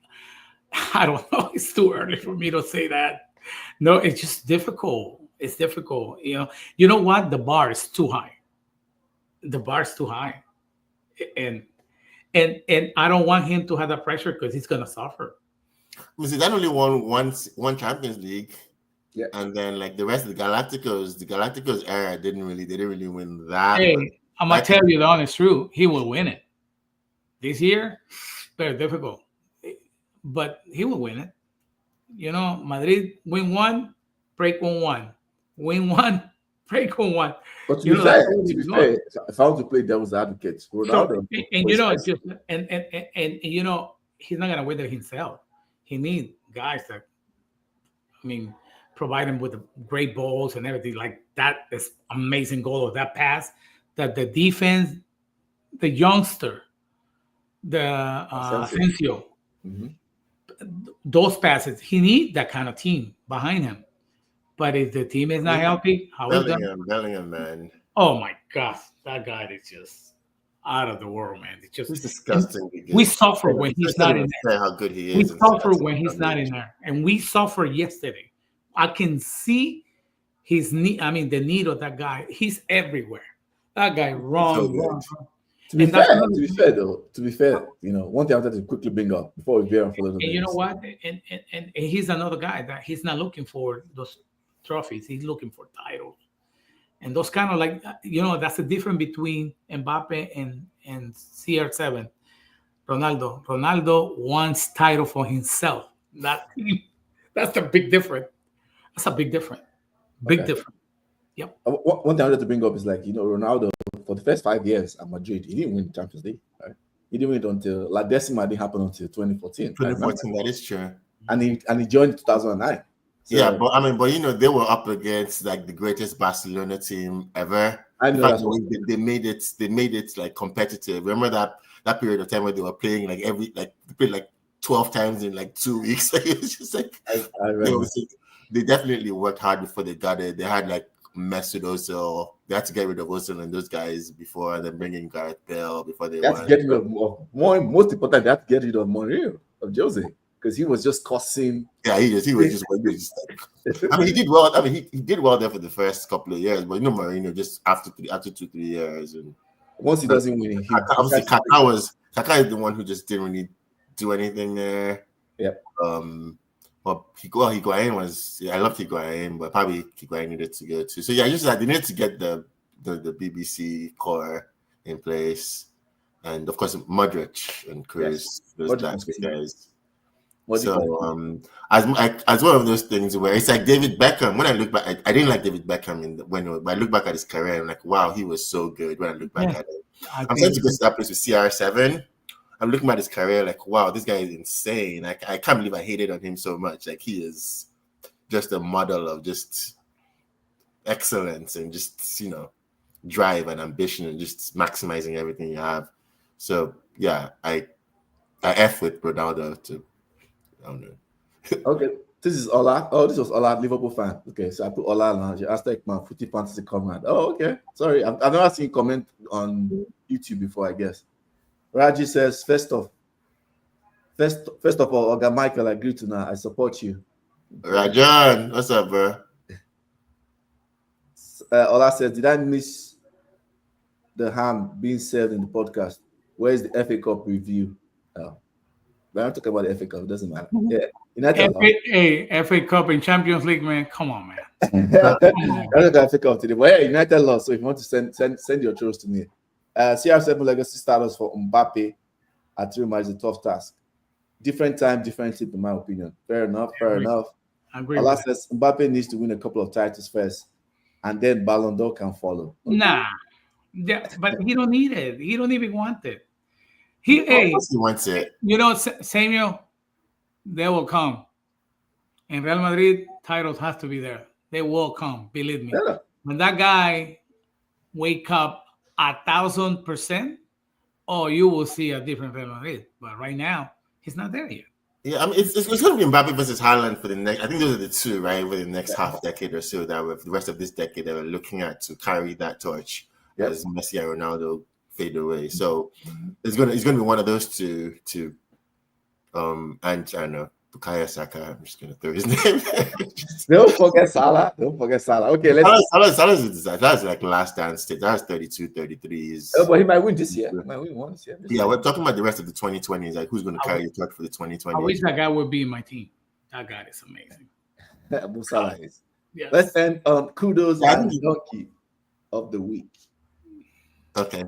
I don't know. It's too early for me to say that. No, it's just difficult. It's difficult. You know what? The bar is too high. The bar is too high, and I don't want him to have that pressure because he's gonna suffer. Zidane only won one Champions League. Yeah, and then like the rest of the Galacticos era they didn't really win that. Hey, I'm gonna tell you the honest truth. He will win it this year. Very difficult, but he will win it. Madrid win 1, break 1-1. Win 1, break 1-1. But to be fair, if I was to play devil's advocate, Ronaldo, he's not gonna win it himself. He needs guys that, provide him with great balls and everything like that. This amazing goal of that pass, that the defense, the youngster, the Asensio, those passes, he needs that kind of team behind him. But if the team is not healthy, how is that? Bellingham, man. Oh my gosh, that guy is just out of the world, man. It's just disgusting. We suffer when he's not in there. How good he is. We suffer when he's not in there, and we suffer yesterday. I can see his need. The need of that guy. He's everywhere. That guy wrong. To be fair, one thing I wanted to quickly bring up before we veer on for the you know what? And he's another guy that he's not looking for those trophies. He's looking for titles. And those kind of that's the difference between Mbappe and CR7. Ronaldo wants title for himself. That's the big difference. That's a big difference. Difference. Yep. One thing I wanted to bring up is Ronaldo for the first 5 years at Madrid, he didn't win the Champions League. Right? He didn't win it until La Decima didn't happen until 2014. 2014, that is true. And he joined in 2009. So, yeah, but you know, they were up against like the greatest Barcelona team ever. I know that's what they made it like competitive. Remember that period of time where they were playing like they played like 12 times in like 2 weeks. It was just like I remember. They definitely worked hard before they got it. They had like Mesut Ozil. They had to get rid of Ozil and those guys before, and then bring in Gareth Bale before they had to get rid of most important. They had to get rid of Mourinho, of Jose, because he was just causing. Yeah, he was just like, I mean, he did well. I mean, he did well there for the first couple of years, but you know, Mourinho just after 2-3 years, and once he doesn't win, obviously Kaká is the one who just didn't really do anything there. Yep. Well, Higuain was. I loved Higuain, but probably Higuain needed to go too. So yeah, just like they needed to get the BBC core in place, and of course Modric and Cruz, those guys. So as one of those things where it's like David Beckham. When I look back, I didn't like David Beckham when I look back at his career, I'm like, wow, he was so good. When I look back at it, I'm trying to go to that place with CR7. I'm looking at his career like, wow, this guy is insane. I can't believe I hated on him so much. Like, he is just a model of just excellence and just, you know, drive and ambition and just maximizing everything you have. So yeah, I F with Ronaldo too. I don't know. Okay, this is Ola. Oh, this was Ola, Liverpool fan. Okay, so I put Ola on your Aztec man, Footy Fantasy comment. Oh, okay. Sorry, I've never seen comment on YouTube before, I guess. Raji says, first of all, Oga Michael, I agree to now. I support you. Rajan, what's up, bro? Ola says, did I miss the ham being served in the podcast? Where's the FA Cup review? Oh, we're not talking about the FA Cup. It doesn't matter. Yeah, United FA Cup and Champions League, man. Come on, man. I don't know FA Cup today, but yeah, United lost. So if you want to send your trolls to me. CR7 legacy status for Mbappe at 3 matches is a tough task. Different time, different tip, in my opinion. Fair enough. I agree. Allah says Mbappe needs to win a couple of titles first, and then Ballon d'Or can follow. Okay. Nah, but he don't need it. He don't even want it. He wants it. You know, Samuel, they will come. In Real Madrid, titles have to be there. They will come. Believe me. Yeah. When that guy wake up 1,000%, you will see a different Real Madrid. But right now, he's not there yet. Yeah, I mean, it's going to be Mbappe versus Haaland for the next. I think those are the two, right, over the next half decade or so. That with the rest of this decade, that we're looking at to carry that torch as Messi and Ronaldo fade away. So it's going to be one of those two. And I don't know. Bukayo Saka, I'm just gonna throw his name. Don't forget Salah. Okay, let's. Salah's like last dance stage. That's 32, 33. But he might win this year. He might win once. Yeah, we're talking about the rest of the 2020s. Like, who's going to carry the torch for the 2020s? I wish that guy would be in my team. That guy is amazing. Salah is. Yes. Let's end on Kudos and Donkey of the week. Okay.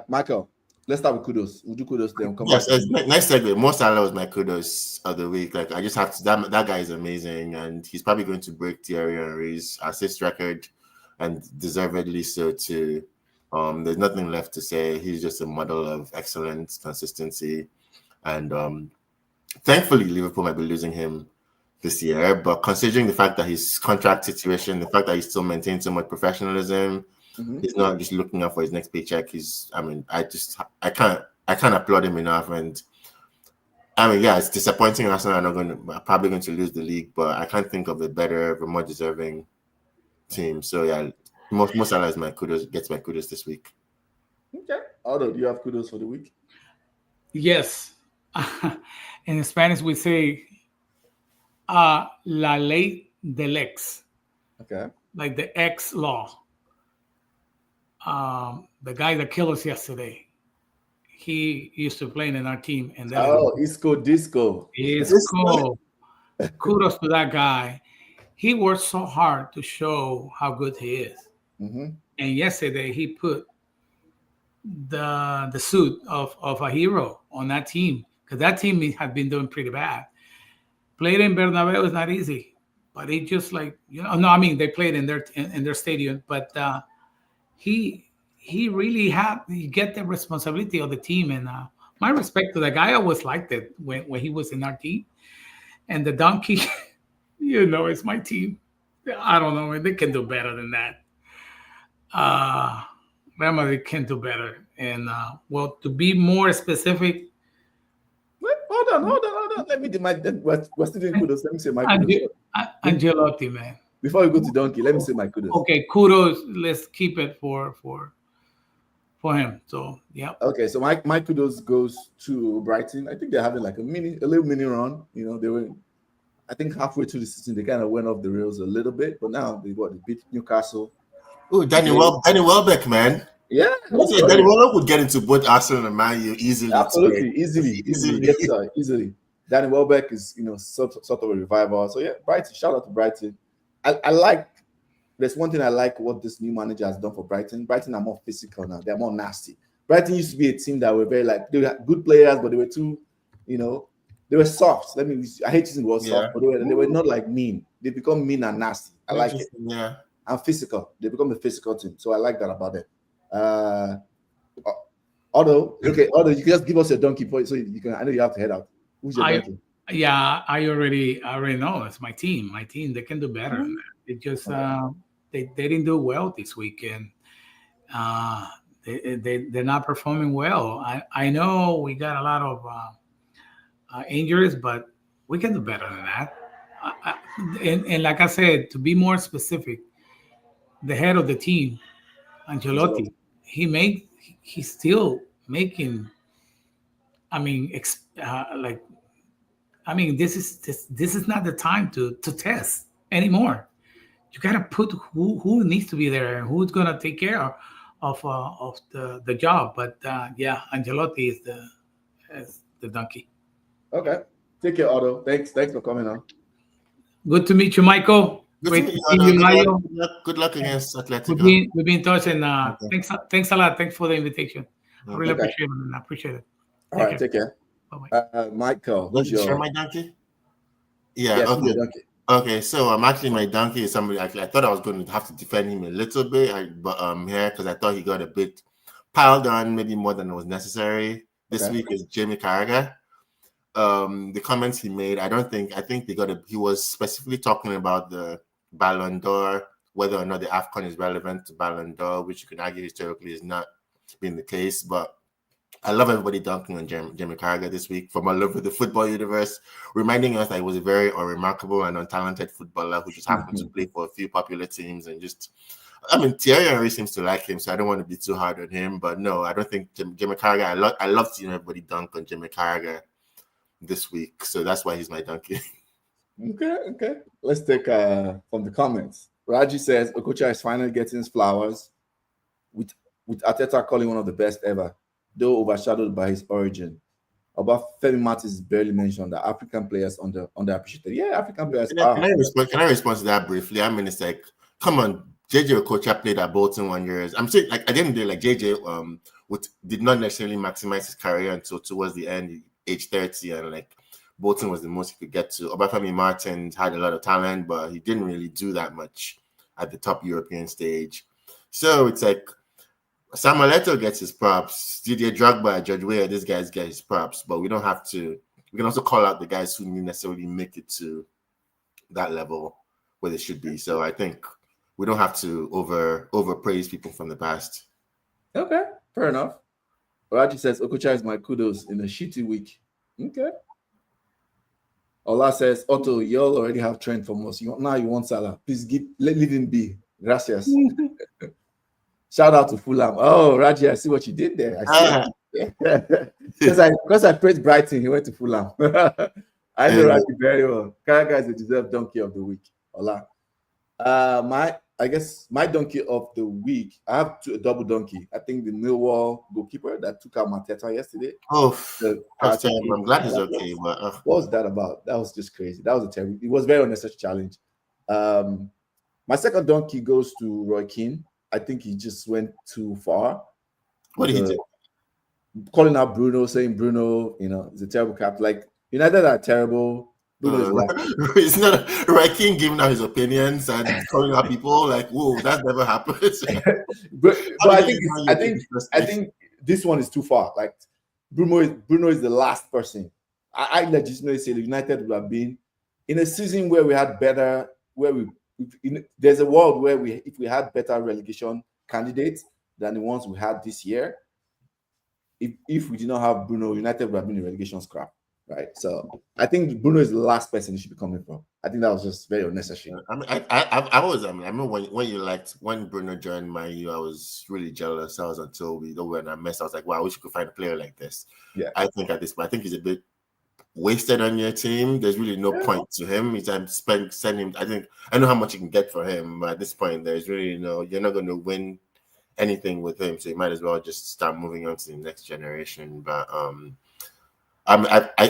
Michael. Let's start with Kudos. We'll do Kudos then. Yes, nice segue. Mo Salah was my Kudos of the week. Like, I just have to. That guy is amazing, and he's probably going to break Thierry Henry's assist record, and deservedly so too. There's nothing left to say. He's just a model of excellence, consistency, and thankfully Liverpool might be losing him this year. But considering the fact that his contract situation, the fact that he still maintains so much professionalism. He's not just looking out for his next paycheck. I can't applaud him enough. And I mean, yeah, it's disappointing. Arsenal are probably going to lose the league, but I can't think of a better, more deserving team. So yeah, Mo Salah is gets my kudos this week. Okay. Aldo, do you have kudos for the week? Yes. In Spanish, we say la ley del ex. Okay. Like the ex law. The guy that killed us yesterday, he used to play in our team. And Isco Disco. Kudos to that guy. He worked so hard to show how good he is. Mm-hmm. And yesterday he put the suit of a hero on that team, because that team had been doing pretty bad. Played in Bernabeu is not easy, but he just they played in their stadium, but he he really he get the responsibility of the team. And my respect to the guy, I always liked it when he was in our team. And the donkey, it's my team. I don't know, they can do better than that. Real Madrid can do better. And well, to be more specific, Wait, hold on. Let me do my. We're still doing kudos. Let me say my kudos. Angelotti, man. Before we go to Donkey, let me say my kudos. Okay, kudos. Let's keep it for him. So yeah. Okay, so my kudos goes to Brighton. I think they're having like a little mini run. They were, I think halfway through the season they kind of went off the rails a little bit, but now they beat Newcastle. Oh, Danny Welbeck, man. Yeah, Danny Welbeck would get into both Arsenal and Man U easily. Absolutely, easily. Danny Welbeck is sort of a revival. So yeah, Brighton. Shout out to Brighton. I like. There's one thing I like what this new manager has done for Brighton. Brighton are more physical now. They're more nasty. Brighton used to be a team that were very they were good players, but they were too, they were soft. I hate using the word soft, but they were not like mean. They become mean and nasty. I like it. Yeah. And physical. They become a physical team. So I like that about them. Although you can just give us your donkey point so you can. I know you have to head out. Who's your donkey? Yeah, I already know. It's my team. My team. They can do better than that. It just they didn't do well this weekend. They're not performing well. I know we got a lot of injuries, but we can do better than that. And like I said, to be more specific, the head of the team, Ancelotti, he's still making. This is not the time to test anymore. You gotta put who needs to be there and who's gonna take care of the job. But Ancelotti is the donkey. Okay, take care, Otto. Thanks for coming on. Good to meet you, Michael. Great to see you, Mario. Good luck against Atletico. We'll be in touch, and thanks a lot. Thanks for the invitation. I really appreciate it. I appreciate it. All right, take care. Bye-bye. Michael, who's your share my donkey? Yeah, okay. Okay, so actually my donkey is somebody I thought I was going to have to defend him a little bit, but here because I thought he got a bit piled on, maybe more than was necessary. This week is Jamie Carragher. The comments he made, I think he was specifically talking about the Ballon d'Or, whether or not the AFCON is relevant to Ballon d'Or, which you can argue historically has not been the case, but I love everybody dunking on Jamie Carragher this week from all over the football universe, reminding us that he was a very unremarkable and untalented footballer who just happened to play for a few popular teams and Thierry Henry seems to like him, so I don't want to be too hard on him, but no, I don't think Jamie Carragher, I love seeing everybody dunk on Jamie Carragher this week, so that's why he's my donkey. Okay. Let's take from the comments. Raji says Okocha is finally getting his flowers, with Arteta calling one of the best ever, though overshadowed by his origin. About Femi Martins is barely mentioned. That African players underappreciated. Yeah, African players. Can I respond to that briefly? I mean, it's like, come on, JJ Okocha played at Bolton 1 year. I'm saying, like, at the end of the day, like JJ did not necessarily maximize his career until towards the end, age 30, and like Bolton was the most he could get to. Obafemi Martins had a lot of talent, but he didn't really do that much at the top European stage. So it's like Samuel Eto'o gets his props. Didier Drogba, George Weah, these guys get his props, but we don't have to. We can also call out the guys who didn't necessarily make it to that level where they should be. So I think we don't have to overpraise people from the past. Okay, fair enough. Raji says Okocha is my kudos in a shitty week. Okay. Ola says, Otto, y'all already have Trent from us. Now you want Salah. Please leave him be. Gracias. Shout out to Fulham. Oh, Raji, I see what you did there. I see. Because I praised Brighton, he went to Fulham. I know Raji very well. Carragher is the deserved donkey of the week. Ola. I guess my donkey of the week, I have a double donkey. I think the Millwall goalkeeper that took out Mateta yesterday. Oh, I'm glad he's okay. But what was that about? That was just crazy. That was a terrible. It was very unnecessary challenge. My second donkey goes to Roy Keane. I think he just went too far. What did he do? Calling out Bruno, saying Bruno, is a terrible captain. Like United are terrible. Bruno is the last person. It's not Raheem giving out his opinions and calling out people like, whoa, that never happens. but I think this one is too far. Like Bruno is the last person. I legitimately say the United would have been in a season where we had better, there's a world where if we had better relegation candidates than the ones we had this year. If we did not have Bruno, United would have been a relegation scrap, right? So I think Bruno is the last person you should be coming from. I think that was just very unnecessary. I mean, I remember when Bruno joined Man U, I was really jealous. I was until we were in a mess. I was like, wow, I wish you could find a player like this. Yeah, I think at this point, I think he's a bit wasted on your team. There's really no point to him. He's send him. I know how much you can get for him, but at this point, there's really you're not going to win anything with him, so you might as well just start moving on to the next generation. But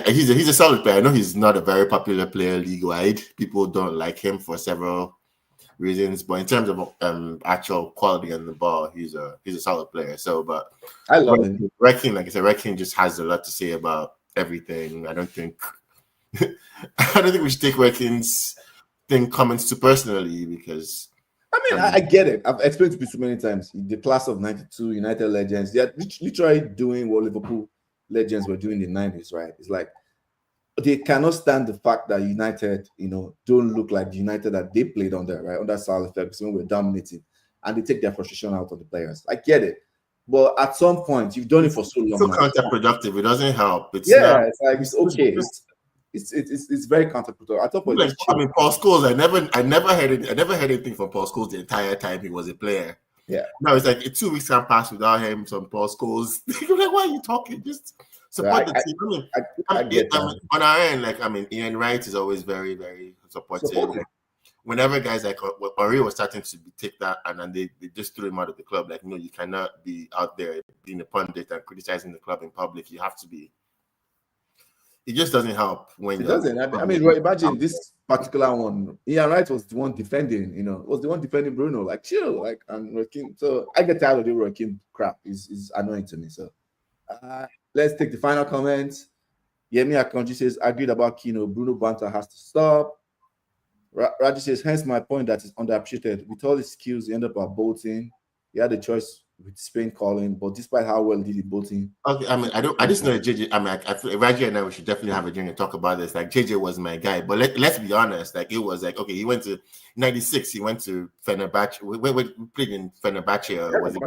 he's a solid player. I know he's not a very popular player league-wide. People don't like him for several reasons, but in terms of actual quality on the ball, he's a solid player. So, but I love him. Raheem, like I said, Raheem just has a lot to say about everything. I don't think we should take Raheem's comments too personally, because I get it. I've explained to you so many times. The class of '92 United legends, they are literally doing what Liverpool legends were doing in the '90s, right? It's like they cannot stand the fact that United, don't look like the United that they played under, right? Under Sir Alex Ferguson, when we're dominating, and they take their frustration out on the players. I get it. But at some point, you've done it for so long. It's so counterproductive. It doesn't help. It's like it's okay. It's very counterproductive. I mean, Paul Scholes. I never heard anything from Paul Scholes the entire time he was a player. Yeah. Now it's like 2 weeks can pass without him. Some Paul Scholes. You're like, why are you talking? Just support the team. I get that. On our end, Ian Wright is always very, very supportive. Whenever guys like Henry was starting to take that, and then they just threw him out of the club. Like, no, you cannot be out there being a pundit and criticizing the club in public. You have to be. It just doesn't help when it doesn't. Imagine this particular one. Ian Wright was the one defending. Was the one defending Bruno. Like, chill, and Raheem. So I get tired of the Raheem crap. Is annoying to me. So let's take the final comments. Yemi Akanji says, agreed about Kino. Bruno banter has to stop. Raji says, hence my point that is underappreciated. With all his skills, he ended up at Bolton. He had a choice with Spain calling, but despite how well he did Bolton. Okay, I just know JJ. I feel Raji and I, we should definitely have a drink and talk about this. Like, JJ was my guy, but let's be honest. Like, it was like, okay, he went to '96. He went to Fenerbahce. We played in Fenerbahce. Was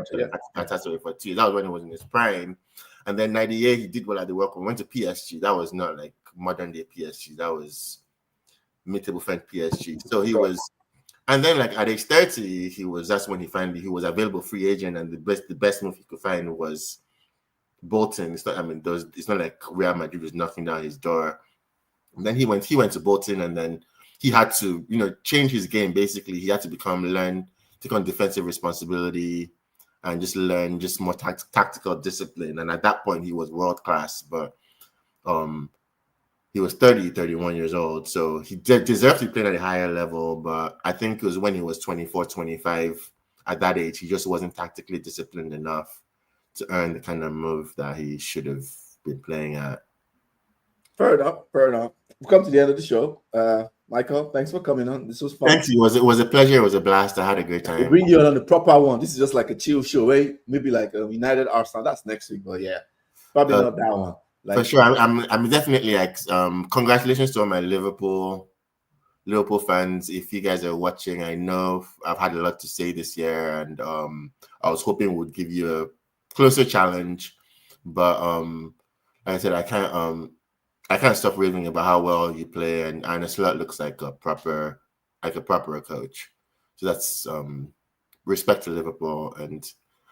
fantastic for 2 years. That was when he was in his prime. And then '98, he did well at the World Cup. Went to PSG. That was not like modern day PSG. That was mid-table friend PSG. So he was, and then like at age 30, that's when he was available free agent, and the best move he could find was Bolton. It's not like Real Madrid was knocking down his door. And then he went to Bolton, and then he had to, change his game. Basically, he had to take on defensive responsibility and just learn just more tactical discipline. And at that point, he was world class, but he was 31 years old, so he deserved to play at a higher level, but I think it was when he was 24, 25, at that age, he just wasn't tactically disciplined enough to earn the kind of move that he should have been playing at. Fair enough. We've come to the end of the show. Michael, thanks for coming on. This was fun. Thank you. It was a pleasure. It was a blast. I had a great time. We'll bring you on the proper one. This is just like a chill show, right? Maybe like United Arsenal. That's next week, but yeah, probably not that one. For sure, I'm definitely like congratulations to all my Liverpool fans. If you guys are watching, I know I've had a lot to say this year, and I was hoping we'd give you a closer challenge, but like I said, I can't stop raving about how well you play, and Arne Slot looks like a proper coach. So that's respect to Liverpool, and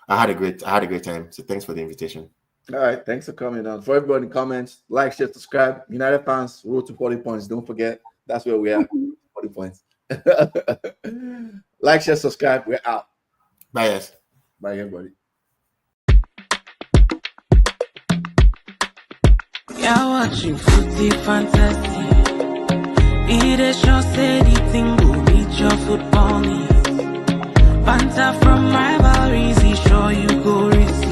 I had a great time. So thanks for the invitation. All right, thanks for coming on. For everybody in the comments, like, share, subscribe. United fans, road to 40 points. Don't forget, that's where we are. 40 points. Like, share, subscribe. We're out. Bye, guys. Bye, everybody. You're watching Footy Fantasy. Be the show, say the thing will meet your football needs. Banter from rivalries, he show you go receive.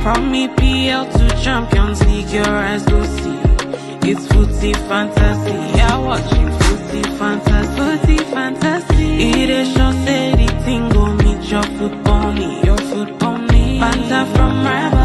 From EPL to Champions League, your eyes go see. It's footy fantasy. Yeah, watching footy fantasy. Footy fantasy. It is sure say the thing go meet your football me. Your football me. Banter from rival.